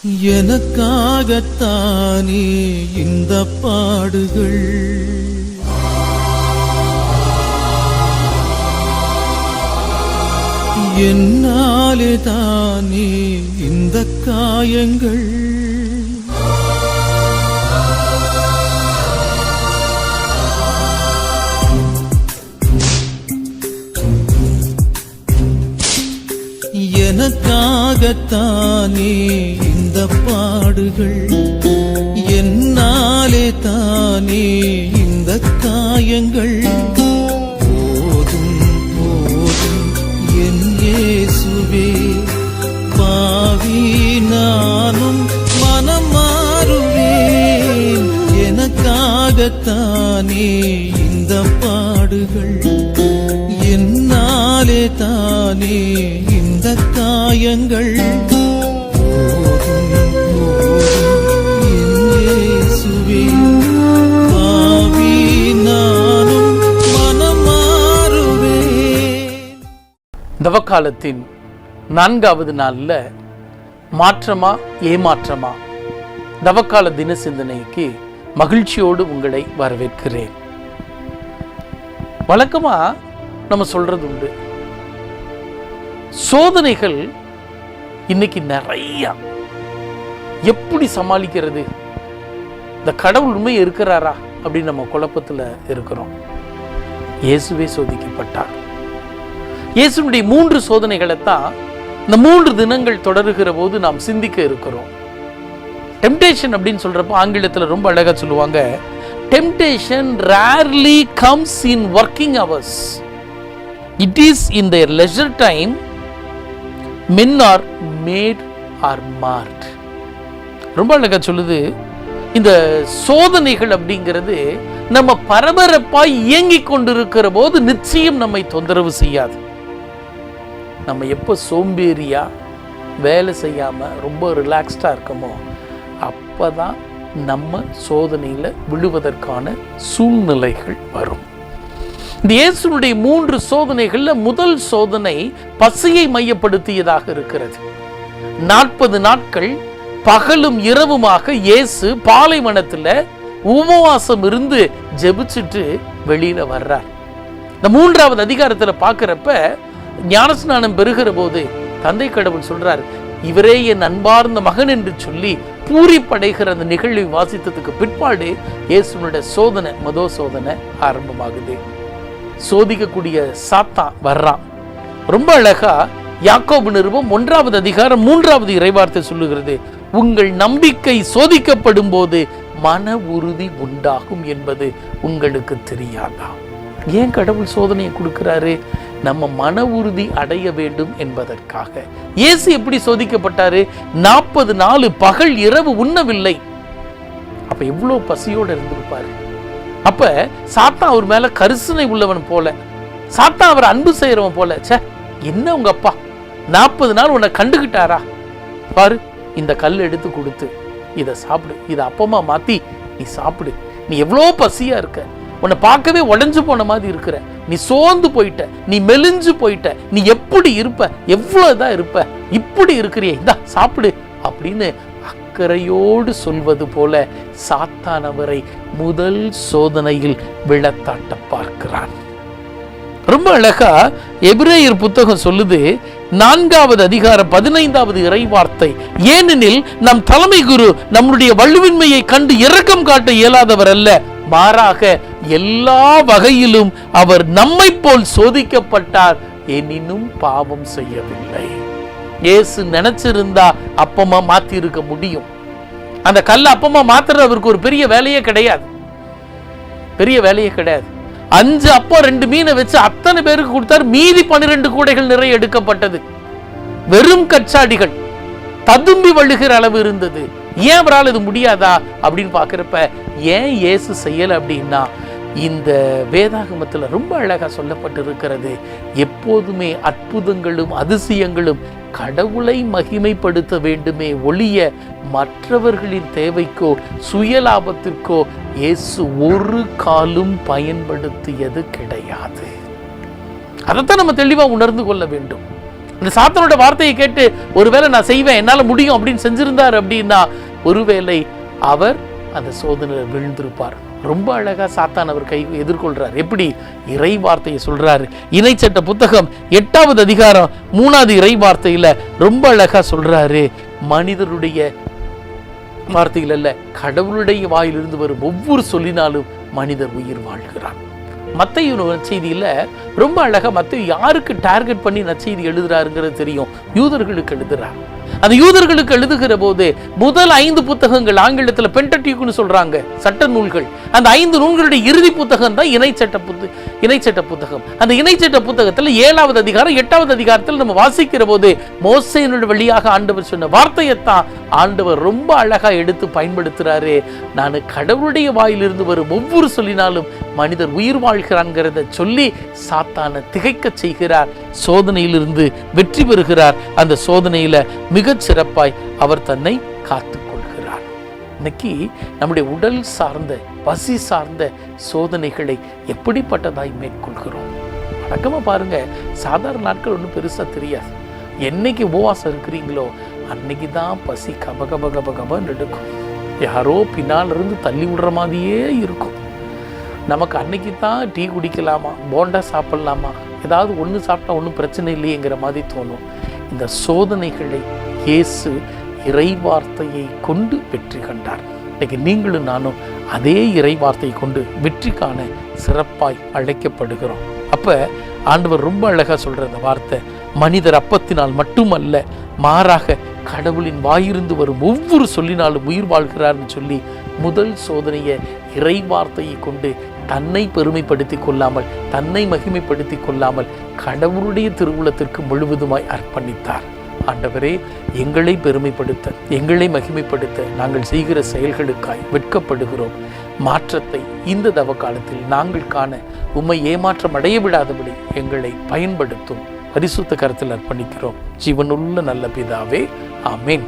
எனக்காகத்தானே இந்த பாடுகள், என்னாலே தானே இந்த காயங்கள். எனக்காகத்தானே இந்த பாடுகள், என்னாலே தானே இந்த காயங்கள். போதும் போதும் என் இயேசுவே, பாவி நானும் மனம் மாறுவேன். எனக்காகத்தானே இந்த பாடுகள், என்னாலே தானே இந்த காயங்கள். போதும் போதும் என் இயேசுவே, பாவி நானும் மனம் மாறுவேன். தவக்காலத்தின் 4வது நாள்ல மாற்றமா ஏமாற்றமா தவக்கால தின சிந்தனைக்கு மகிழ்ச்சியோடு உங்களை வரவேற்கிறேன். வழக்கமா நம்ம சொல்றது உண்டு, சோதனைகள் இன்னைக்கு நிறைய. எப்படி சமாளிக்கிறது? இந்த கடவுள் உண்மை இருக்கிறாரா அப்படின்னு நம்ம குழப்பத்துல இருக்கிறோம். இயேசுவே சோதிக்கப்பட்டார். இயேசுனுடைய 3 சோதனைகளைத்தான் இந்த 3 தினங்கள் தொடருகிற போது நாம் சிந்திக்க இருக்கிறோம். டெம்டேஷன் அப்படின்னு சொல்றப்போ ஆங்கிலத்தில் ரொம்ப அழகா சொல்லுவாங்க, temptation rarely comes in working hours, it is in their leisure time men are made or marred. ரொம்ப அழகா சொல்லுது. இந்த சோதனைகள் அப்படிங்கிறது நம்ம பரபரப்பாய் இயங்கிக் கொண்டிருக்கிற போது நிச்சயம் நம்மை தொந்தரவு செய்யாது. நம்ம எப்போ சோம்பேறியா வேலை செய்யாம ரொம்ப ரிலாக்ஸ்டா இருக்கமோ அப்பதான் நம்ம சோதனையில விழுவதற்கான சூழ்நிலைகள் வரும். இந்த இயேசுனுடைய 3 சோதனைகள்ல முதல் சோதனை பசியை மையப்படுத்தியதாக இருக்கிறது. 40 நாட்கள் பகலும் இரவுமாக இயேசு பாலைவனத்துல உபவாசம் இருந்து ஜெபிச்சுட்டு வெளியில வர்றார். இந்த 3வது அதிகாரத்துல பாக்குறப்ப ஞானஸ்நானம் பெறுகிற போது தந்தை கடவுள் சொல்றார், இவரே என் அன்பார்ந்த மகன் என்று சொல்லி பூரிப்படைகிற அந்த நிகழ்வை வாசித்ததுக்கு பிற்பாடு இயேசுனுடைய சோதனை, மதோ சோதனை ஆரம்பமாகுது. சோதிக்கக்கூடிய சாத்தான் வர்றான். ரொம்ப அழகா யாக்கோபு நிருபம் 1வது அதிகாரம் 3வது இறைவார்த்தை சொல்லுகிறது, உங்கள் நம்பிக்கை சோதிக்கப்படும் போது மன உறுதி உண்டாகும் என்பது உங்களுக்கு தெரியாதா? ஏன் கடவுள் சோதனையை கொடுக்கிறாரு? நம்ம மன உறுதி அடைய வேண்டும் என்பதற்காக. இயேசு எப்படி சோதிக்கப்பட்டாரு? 40 நாள் பகல் இரவு உண்ணவில்லை. அப்ப எவ்வளவு பசியோடு இருந்திருப்பாரு. அப்ப சாத்தான் அவர் மேல கரிசனை உள்ளவன் போல, சாத்தான் அவர் அன்பு செய்யறவன் போல, சே என்ன உங்க அப்பா 40 நாள் உன்னை கண்டுகிட்டாரா? பாரு, இந்த கல் எடுத்து கொடுத்து இதை சாப்பிடு, இதை அப்பமா மாத்தி நீ சாப்பிடு. நீ எவ்வளோ பசியா இருக்க, உன்னை பார்க்கவே உடைஞ்சு போன மாதிரி இருக்கிற, நீ சோர்ந்து போயிட்ட, நீ மெலிஞ்சு போயிட்ட, நீ எப்படி இருப்ப, எவ்வளவுதான் இருப்ப, இப்படி இருக்கிறியே, இந்தா சாப்பிடு அப்படின்னு அக்கறையோடு சொல்வது போல சாத்தான் அவரை முதல் சோதனையில் விழத்தாட்ட பார்க்கிறான். ரொம்ப அழகா எபிரேயர் புத்தகம் சொல்லுது, 4வது அதிகாரம் 15வது இறைவார்த்தை, ஏனெனில் நம் தலைமை குரு நம்முடைய வலுவின்மையை கண்டு இரக்கம் காட்ட இயலாதவர் அல்ல, மாறாக எல்லா வகையிலும் அவர் நம்மை போல் சோதிக்கப்பட்டார், எனினும் பாவம் செய்யவில்லை. இயேசு நினைச்சிருந்தா அப்பமா மாத்தி இருக்க முடியும். அந்த கல்ல அப்பமா மாத்துறது அவருக்கு ஒரு பெரிய வேலையே கிடையாது. 5 அப்பம் 2 மீனை வச்சு அத்தனை பேருக்கு கொடுத்தார். மீதி 12 கூடைகள் நிறைய எடுக்கப்பட்டது. வெறும் கச்சாடிகள் ததும்பி வழுகிற அளவு இருந்தது. ஏன் அவரால் இது முடியாதா அப்படின்னு பாக்குறப்ப ஏன் இயேசு செய்யல அப்படின்னா, இந்த வேதாகமத்துல ரொம்ப அழகா சொல்லப்பட்டு இருக்கிறது, எப்போதுமே அற்புதங்களும் அதிசயங்களும் கடவுளை மகிமைப்படுத்த வேண்டுமே ஒழிய மற்றவர்களின் தேவைக்கோ சுயலாபத்திற்கோ இயேசு ஒரு காலும் பயன்படுத்தியது கிடையாது. அதைத்தான் நம்ம தெளிவா உணர்ந்து கொள்ள வேண்டும். இந்த சாத்தானோட வார்த்தையை கேட்டு ஒருவேளை நான் செய்வேன், என்னால முடியும் அப்படின்னு செஞ்சிருந்தார் அப்படின்னா ஒருவேளை அவர் அந்த சோதனையில் விழுந்திருப்பார். ரொம்ப அழகா சாத்தான் அவர் கை எதிர்கொள்றார். எப்படி? இறை வார்த்தையை சொல்றாரு. இணைச்சட்ட புத்தகம் 8வது அதிகாரம் 3வது இறை வார்த்தையில ரொம்ப அழகா சொல்றாரு, மனிதருடைய வார்த்தையில் அல்ல, கடவுளுடைய வாயிலிருந்து வரும் ஒவ்வொரு சொல்லினாலும் மனிதர் உயிர் வாழ்கிறார். மத்தேயு நற்செய்தியில ரொம்ப அழகா மத்தேயு யாருக்கு டார்கெட் பண்ணி நற்செய்தி எழுதுறாருங்கிறது தெரியும். யூதர்களுக்கு எழுதுறார். அந்த யூதர்களுக்கு எழுதுகிற போது முதல் 5 புத்தகங்கள் ஆங்கிலத்துல பென்டடியூக்னு சொல்றாங்க, சட்ட நூல்கள். அந்த 5 நூல்களுடைய இறுதி புத்தகம் தான் இணைச்சட்ட புத்தகம். அந்த இணைச்சட்ட புத்தகத்துல 7வது அதிகாரம் 8வது அதிகாரத்தில் நம்ம வாசிக்கிற போது மோசேயினுடைய வழியாக ஆண்டவர் சொன்ன வார்த்தையைத்தான் ஆண்டவர் ரொம்ப அழகா எடுத்து பயன்படுத்துறாரு. நான் கடவுளுடைய வாயிலிருந்து வரும் ஒவ்வொரு சொல்லினாலும் மனிதர் உயிர் வாழ்கிறான்ங்கிறத சொல்லி சாத்தானை திகைக்க செய்கிறார். சோதனையிலிருந்து வெற்றி பெறுகிறார். அந்த சோதனையில மிகச் சிறப்பாய் அவர் தன்னை காத்துக் கொள்கிறார். இன்னைக்கு நம்முடைய உடல் சார்ந்த பசி சார்ந்த சோதனைகளை எப்படிப்பட்டதாய் மேற்கொள்கிறோம்? வழக்கமா பாருங்க, சாதாரண நாட்கள் ஒன்றும் பெருசா தெரியாது. என்னைக்கு உபவாசம் இருக்கிறீங்களோ அன்னைக்கு தான் பசி கபகபகபகபன்னு எடுக்கும். யாரோ பின்னால் இருந்து தள்ளி விடுற மாதிரியே இருக்கும். நமக்கு அன்னைக்கு தான் டீ குடிக்கலாமா, போண்டா சாப்பிடலாமா, ஏதாவது ஒன்று சாப்பிட்டா ஒன்றும் பிரச்சனை இல்லையேங்கிற மாதிரி தோணும். இந்த சோதனைகளை இயேசு இறை வார்த்தையை கொண்டு வெற்றி கண்டார். இன்னைக்கு நீங்களும் நானும் அதே இறை வார்த்தையை கொண்டு வெற்றி காண சிறப்பாய் அழைக்கப்படுகிறோம். அப்ப ஆண்டவர் ரொம்ப அழகா சொல்ற அந்த வார்த்தை, மனிதர் அப்பத்தினால் மட்டுமல்ல மாறாக கடவுளின் வாயிருந்து வரும் ஒவ்வொரு சொல்லினாலும் உயிர் வாழ்கிறார்னு சொல்லி முதல் சோதனையை இறை வார்த்தையை கொண்டு தன்னை பெருமைப்படுத்தி கொள்ளாமல், தன்னை மகிமைப்படுத்தி கொள்ளாமல் கடவுளுடைய திருவுளத்திற்கு முழுவதுமாய் அர்ப்பணித்தார். ஆண்டவரே, எங்களை பெருமைப்படுத்த, எங்களை மகிமைப்படுத்த நாங்கள் செய்கிற செயல்களுக்காய் வெட்கப்படுகிறோம். மாற்றத்தை இந்த தவ காலத்தில் நாங்கள் காண உம்மை ஏமாற்றம் அடைய விடாதபடி எங்களை பயன்படுத்தும். பரிசுத்த கரத்தில் அர்ப்பணிக்கிறோம். ஜீவனுள்ள நல்ல பிதாவே, ஆமேன்.